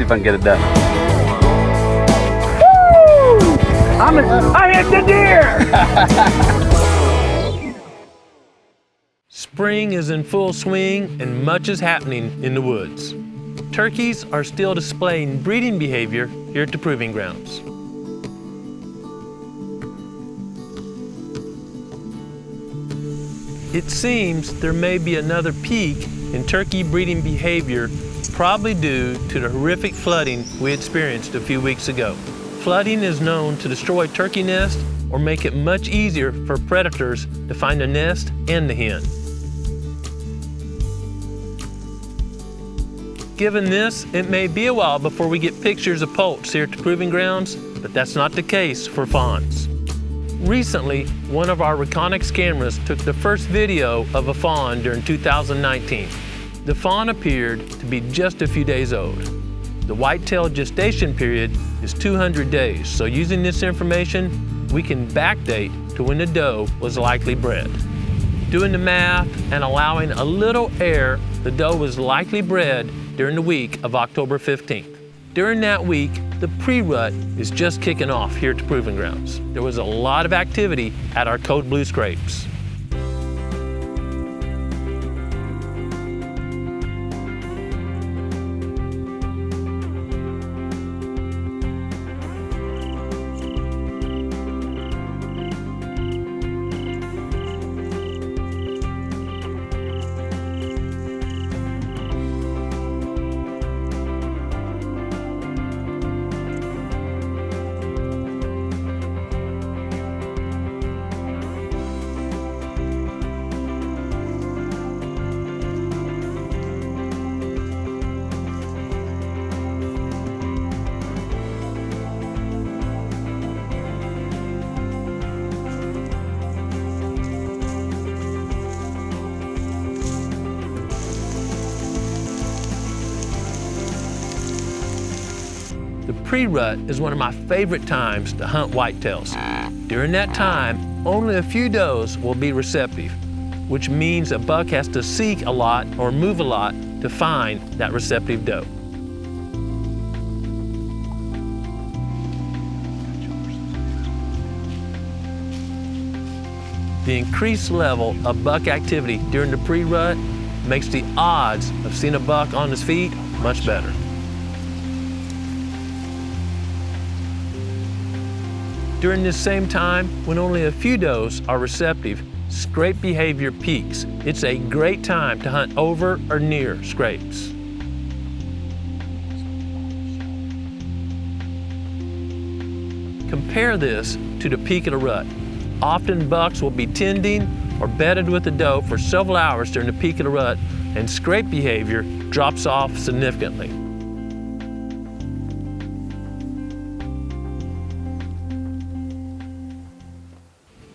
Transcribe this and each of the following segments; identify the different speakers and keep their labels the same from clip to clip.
Speaker 1: if I can get it done.
Speaker 2: Woo! I hit the deer!
Speaker 3: Spring is in full swing and much is happening in the woods. Turkeys are still displaying breeding behavior here at the proving grounds. It seems there may be another peak in turkey breeding behavior, probably due to the horrific flooding we experienced a few weeks ago. Flooding is known to destroy turkey nests or make it much easier for predators to find the nest and the hen. Given this, it may be a while before we get pictures of poults here at the proving grounds, but that's not the case for fawns. Recently, one of our Reconyx cameras took the first video of a fawn during 2019. The fawn appeared to be just a few days old. The whitetail gestation period is 200 days, so using this information, we can backdate to when the doe was likely bred. Doing the math and allowing a little air, the doe was likely bred during the week of October 15th. During that week, the pre-rut is just kicking off here at the proving grounds. There was a lot of activity at our Code Blue scrapes. The pre-rut is one of my favorite times to hunt whitetails. During that time, only a few does will be receptive, which means a buck has to seek a lot or move a lot to find that receptive doe. The increased level of buck activity during the pre-rut makes the odds of seeing a buck on his feet much better. During this same time, when only a few does are receptive, scrape behavior peaks. It's a great time to hunt over or near scrapes. Compare this to the peak of the rut. Often bucks will be tending or bedded with the doe for several hours during the peak of the rut, and scrape behavior drops off significantly.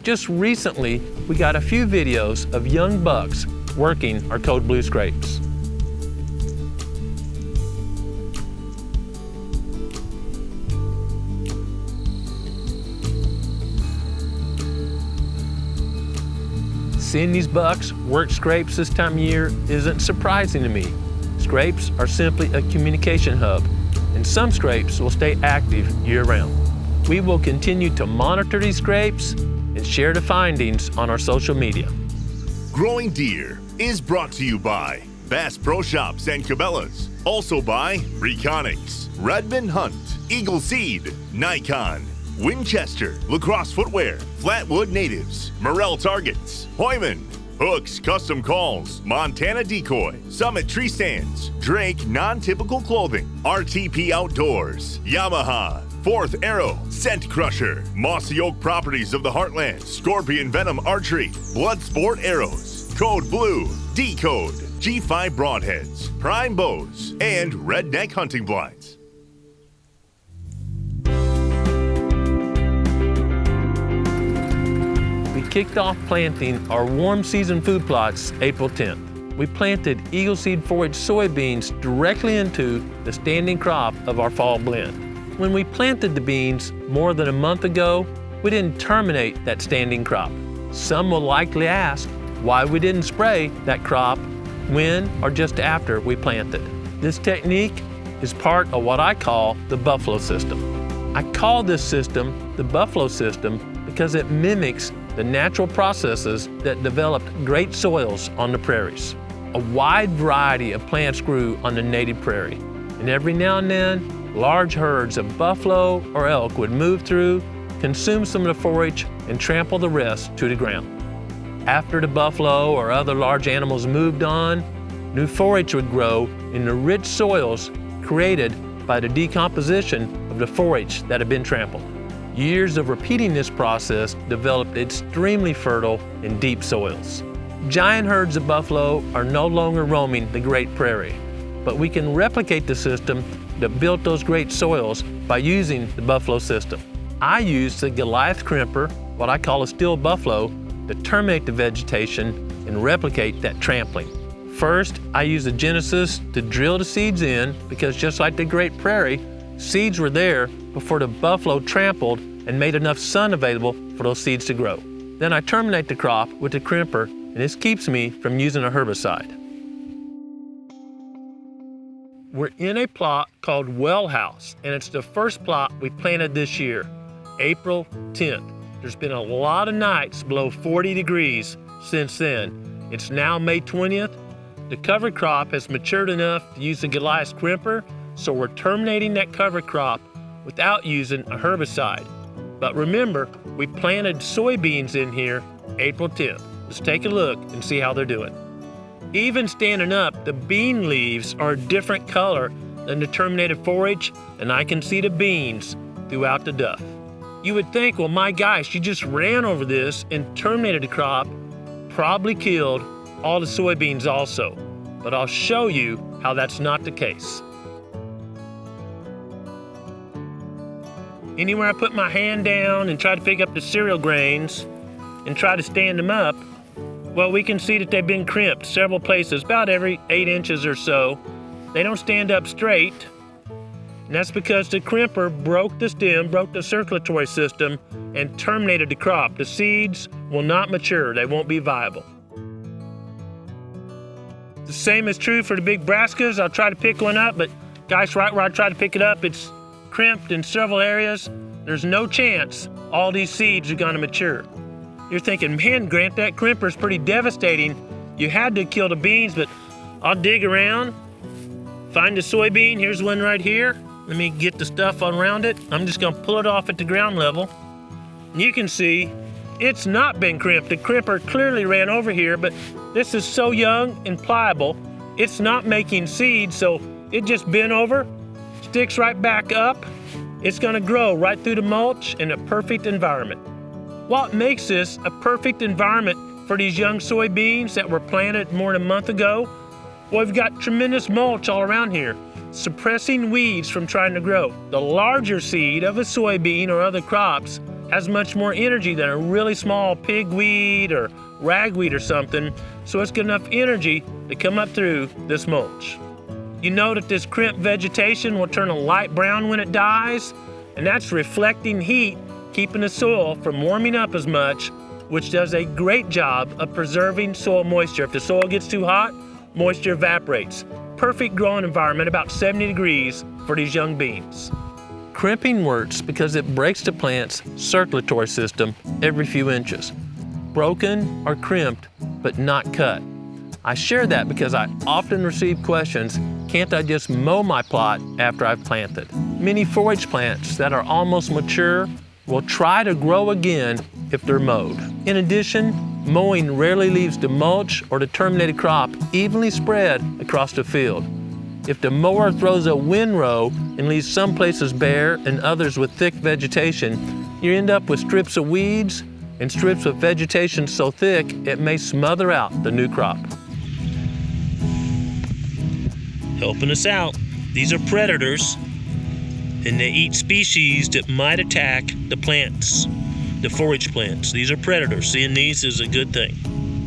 Speaker 3: Just recently, we got a few videos of young bucks working our Code Blue scrapes. Seeing these bucks work scrapes this time of year isn't surprising to me. Scrapes are simply a communication hub, and some scrapes will stay active year-round. We will continue to monitor these scrapes and share the findings on our social media.
Speaker 4: Growing Deer is brought to you by Bass Pro Shops and Cabela's. Also by Reconyx, Redmond Hunt, Eagle Seed, Nikon, Winchester, Lacrosse Footwear, Flatwood Natives, Morel Targets, Hoyman, Hooks Custom Calls, Montana Decoy, Summit Tree Stands, Drake Non-Typical Clothing, RTP Outdoors, Yamaha, Fourth Arrow, Scent Crusher, Mossy Oak Properties of the Heartland, Scorpion Venom Archery, Bloodsport Arrows, Code Blue, Decode, G5 Broadheads, Prime Bows, and Redneck Hunting Blinds.
Speaker 3: We kicked off planting our warm season food plots April 10th. We planted Eagle Seed forage soybeans directly into the standing crop of our fall blend. When we planted the beans more than a month ago, we didn't terminate that standing crop. Some will likely ask why we didn't spray that crop when or just after we planted. This technique is part of what I call the buffalo system. I call this system the buffalo system because it mimics the natural processes that developed great soils on the prairies. A wide variety of plants grew on the native prairie, and every now and then, large herds of buffalo or elk would move through, consume some of the forage, and trample the rest to the ground. After the buffalo or other large animals moved on, new forage would grow in the rich soils created by the decomposition of the forage that had been trampled. Years of repeating this process developed extremely fertile and deep soils. Giant herds of buffalo are no longer roaming the Great Prairie, but we can replicate the system that built those great soils by using the buffalo system. I use the Goliath crimper, what I call a steel buffalo, to terminate the vegetation and replicate that trampling. First, I use the Genesis to drill the seeds in because just like the Great Prairie, seeds were there before the buffalo trampled and made enough sun available for those seeds to grow. Then I terminate the crop with the crimper, and this keeps me from using a herbicide. We're in a plot called Well House, and it's the first plot we planted this year, April 10th. There's been a lot of nights below 40 degrees since then. It's now May 20th. The cover crop has matured enough to use the Goliath crimper, so we're terminating that cover crop without using a herbicide. But remember, we planted soybeans in here April 10th. Let's take a look and see how they're doing. Even standing up, the bean leaves are a different color than the terminated forage, and I can see the beans throughout the duff. You would think, well, my gosh, you just ran over this and terminated the crop, probably killed all the soybeans also. But I'll show you how that's not the case. Anywhere I put my hand down and try to pick up the cereal grains and try to stand them up, well, we can see that they've been crimped several places, about every 8 inches or so. They don't stand up straight, and that's because the crimper broke the stem, broke the circulatory system, and terminated the crop. The seeds will not mature, they won't be viable. The same is true for the big brassicas. I'll try to pick one up, but guys, right where I try to pick it up, it's crimped in several areas. There's no chance all these seeds are gonna mature. You're thinking, man, Grant, that crimper is pretty devastating. You had to kill the beans, but I'll dig around, find the soybean. Here's one right here. Let me get the stuff around it. I'm just gonna pull it off at the ground level. And you can see it's not been crimped. The crimper clearly ran over here, but this is so young and pliable, it's not making seeds, so it just bent over, sticks right back up. It's gonna grow right through the mulch in a perfect environment. What makes this a perfect environment for these young soybeans that were planted more than a month ago? Well, we've got tremendous mulch all around here, suppressing weeds from trying to grow. The larger seed of a soybean or other crops has much more energy than a really small pigweed or ragweed or something, so it's got enough energy to come up through this mulch. You know that this crimped vegetation will turn a light brown when it dies, and that's reflecting heat, keeping the soil from warming up as much, which does a great job of preserving soil moisture. If the soil gets too hot, moisture evaporates. Perfect growing environment, about 70 degrees for these young beans. Crimping works because it breaks the plant's circulatory system every few inches. Broken or crimped, but not cut. I share that because I often receive questions, can't I just mow my plot after I've planted? Many forage plants that are almost mature will try to grow again if they're mowed. In addition, mowing rarely leaves the mulch or the terminated crop evenly spread across the field. If the mower throws a windrow and leaves some places bare and others with thick vegetation, you end up with strips of weeds and strips of vegetation so thick it may smother out the new crop. Helping us out, these are predators, and they eat species that might attack the plants, the forage plants. These are predators. Seeing these is a good thing.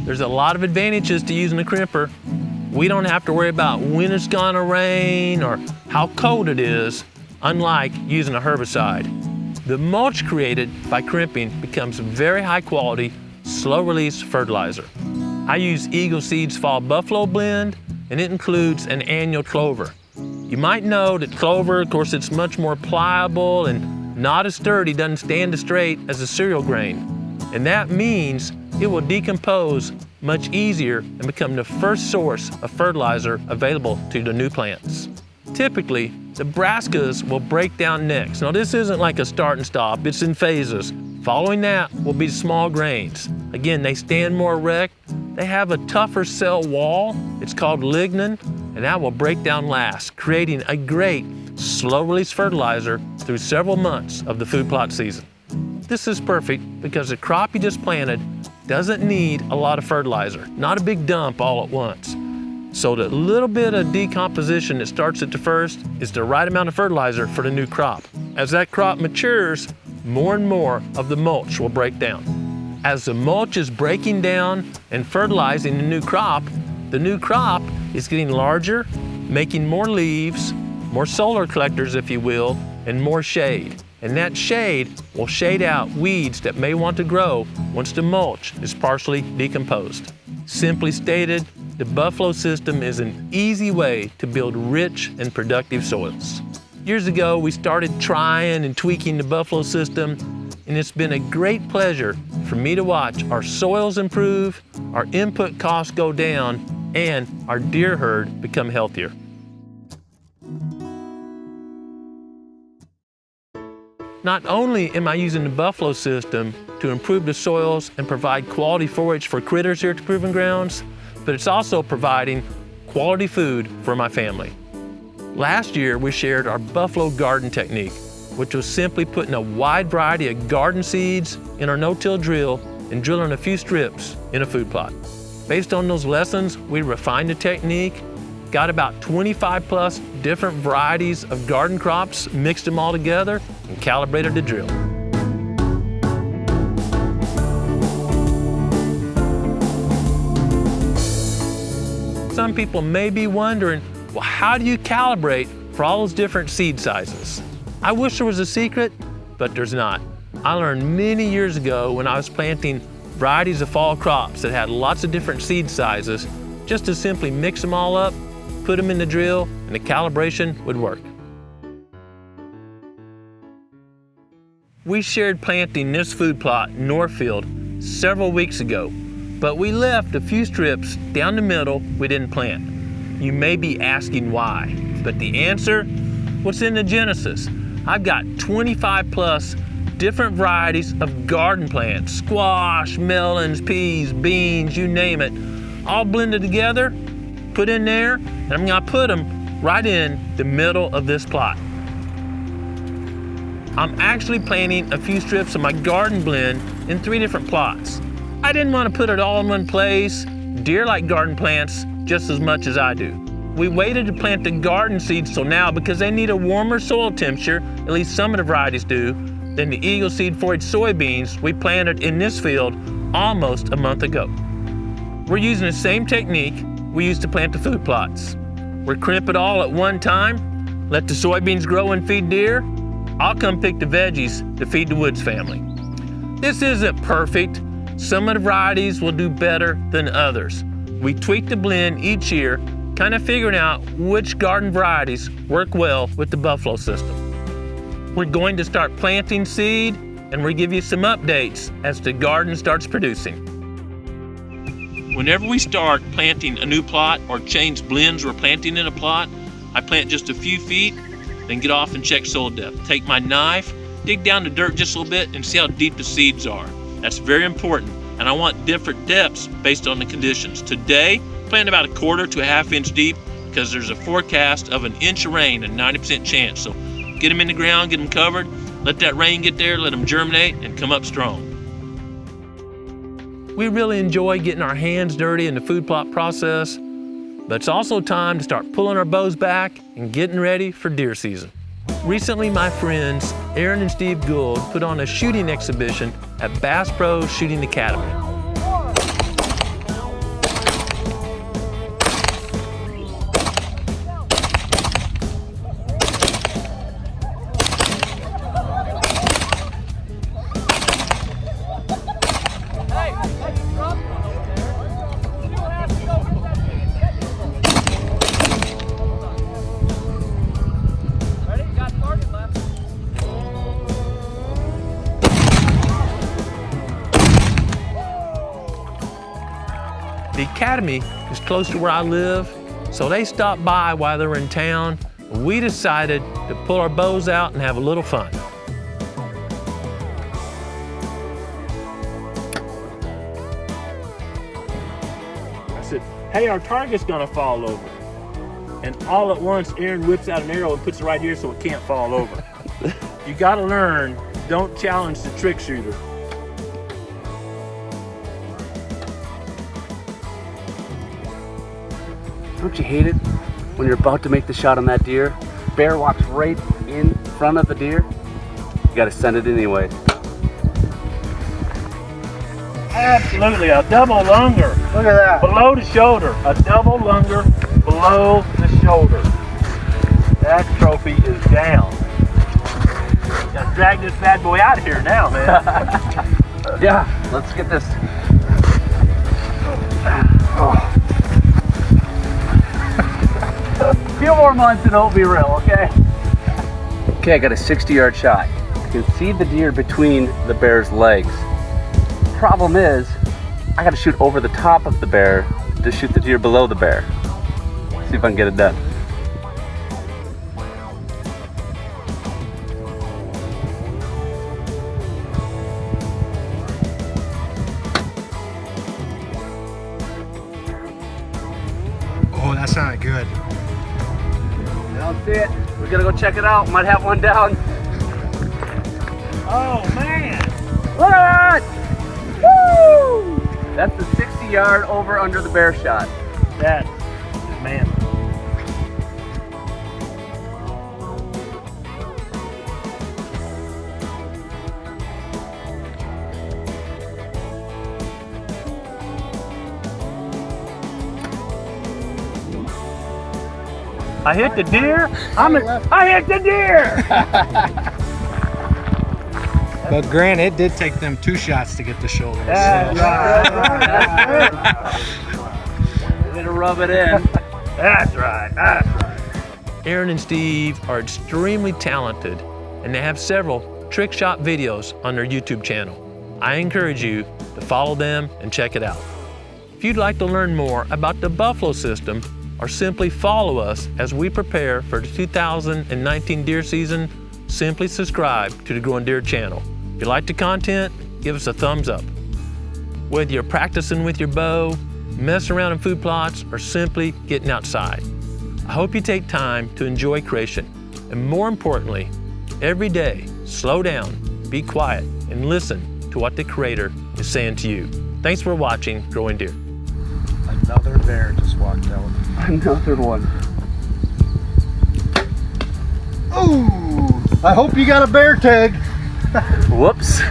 Speaker 3: There's a lot of advantages to using a crimper. We don't have to worry about when it's gonna rain or how cold it is, unlike using a herbicide. The mulch created by crimping becomes very high quality, slow release fertilizer. I use Eagle Seeds Fall Buffalo Blend, and it includes an annual clover. You might know that clover, of course, it's much more pliable and not as sturdy, doesn't stand as straight as a cereal grain. And that means it will decompose much easier and become the first source of fertilizer available to the new plants. Typically, the brassicas will break down next. Now this isn't like a start and stop, it's in phases. Following that will be small grains. Again, they stand more erect, they have a tougher cell wall, it's called lignin, and that will break down last, creating a great slow-release fertilizer through several months of the food plot season. This is perfect because the crop you just planted doesn't need a lot of fertilizer, not a big dump all at once. So the little bit of decomposition that starts at the first is the right amount of fertilizer for the new crop. As that crop matures, more and more of the mulch will break down. As the mulch is breaking down and fertilizing the new crop is getting larger, making more leaves, more solar collectors, if you will, and more shade. And that shade will shade out weeds that may want to grow once the mulch is partially decomposed. Simply stated, the buffalo system is an easy way to build rich and productive soils. Years ago, we started trying and tweaking the buffalo system, and it's been a great pleasure for me to watch our soils improve, our input costs go down, and our deer herd become healthier. Not only am I using the buffalo system to improve the soils and provide quality forage for critters here at the Proving Grounds, but it's also providing quality food for my family. Last year, we shared our buffalo garden technique, which was simply putting a wide variety of garden seeds in our no-till drill and drilling a few strips in a food plot. Based on those lessons, we refined the technique, got about 25 plus different varieties of garden crops, mixed them all together, and calibrated the drill. Some people may be wondering, well, how do you calibrate for all those different seed sizes? I wish there was a secret, but there's not. I learned many years ago when I was planting varieties of fall crops that had lots of different seed sizes, just to simply mix them all up, put them in the drill, and the calibration would work. We shared planting this food plot in Northfield several weeks ago, but we left a few strips down the middle we didn't plant. You may be asking why, but the answer, what's in the genesis? I've got 25 plus different varieties of garden plants, squash, melons, peas, beans, you name it, all blended together, put in there, and I'm gonna put them right in the middle of this plot. I'm actually planting a few strips of my garden blend in 3 different plots. I didn't want to put it all in one place. Deer like garden plants just as much as I do. We waited to plant the garden seeds till now because they need a warmer soil temperature, at least some of the varieties do, than the Eagle Seed forage soybeans we planted in this field almost a month ago. We're using the same technique we used to plant the food plots. We're crimp it all at one time, let the soybeans grow and feed deer. I'll come pick the veggies to feed the Woods family. This isn't perfect. Some of the varieties will do better than others. We tweak the blend each year, kind of figuring out which garden varieties work well with the buffalo system. We're going to start planting seed, and we'll give you some updates as the garden starts producing. Whenever we start planting a new plot or change blends we're planting in a plot, I plant just a few feet, then get off and check soil depth. Take my knife, dig down the dirt just a little bit and see how deep the seeds are. That's very important, and I want different depths based on the conditions. Today, plant about 1/4 to 1/2 inch deep because there's a forecast of 1 inch of rain and 90% chance. So get them in the ground, get them covered, let that rain get there, let them germinate and come up strong. We really enjoy getting our hands dirty in the food plot process, but it's also time to start pulling our bows back and getting ready for deer season. Recently, my friends Aaron and Steve Gould put on a shooting exhibition at Bass Pro Shooting Academy. The academy is close to where I live, so they stopped by while they were in town. And we decided to pull our bows out and have a little fun.
Speaker 2: I said, hey, our target's gonna fall over. And all at once, Aaron whips out an arrow and puts it right here so it can't fall over. You gotta learn, don't challenge the trick shooter.
Speaker 1: Don't you hate it when you're about to make the shot on that deer? Bear walks right in front of the deer. You gotta send it anyway.
Speaker 2: Absolutely, a double lunger.
Speaker 1: Look at that.
Speaker 2: Below the shoulder. A double lunger below the shoulder. That trophy is down. Gotta drag this bad boy out of here now, man.
Speaker 1: Yeah, let's get this. Oh. A few more months and it'll be real, okay? Okay, I got a 60-yard shot. I can see the deer between the bear's legs. Problem is, I gotta shoot over the top of the bear to shoot the deer below the bear. See if I can get it done.
Speaker 5: Oh, that sounded good.
Speaker 1: I don't see it. We're gonna go check it out. Might have one down.
Speaker 2: Oh, man.
Speaker 1: Look at that! Woo! That's the 60-yard over under the bear shot.
Speaker 2: That is man. I hit the deer. I hit the deer.
Speaker 5: But Grant, it did take them 2 shots to get the shoulder.
Speaker 2: That's right.
Speaker 1: I'm gonna rub it in.
Speaker 2: That's right. That's right.
Speaker 3: Aaron and Steve are extremely talented, and they have several trick shot videos on their YouTube channel. I encourage you to follow them and check it out. If you'd like to learn more about the buffalo system, or simply follow us as we prepare for the 2019 deer season, simply subscribe to the Growing Deer channel. If you like the content, give us a thumbs up. Whether you're practicing with your bow, messing around in food plots, or simply getting outside, I hope you take time to enjoy creation. And more importantly, every day, slow down, be quiet, and listen to what the Creator is saying to you. Thanks for watching Growing Deer.
Speaker 5: Another bear just walked out.
Speaker 1: Another one.
Speaker 5: Ooh! I hope you got a bear tag.
Speaker 1: Whoops.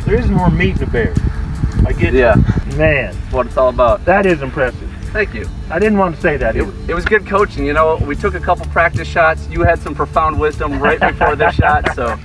Speaker 2: There is more meat in a bear. I get
Speaker 1: Yeah,
Speaker 2: man.
Speaker 1: that's what it's all about.
Speaker 2: That is impressive.
Speaker 1: Thank you.
Speaker 2: I didn't want to say that either.
Speaker 1: It was good coaching. You know, we took a couple practice shots. You had some profound wisdom right before this shot, so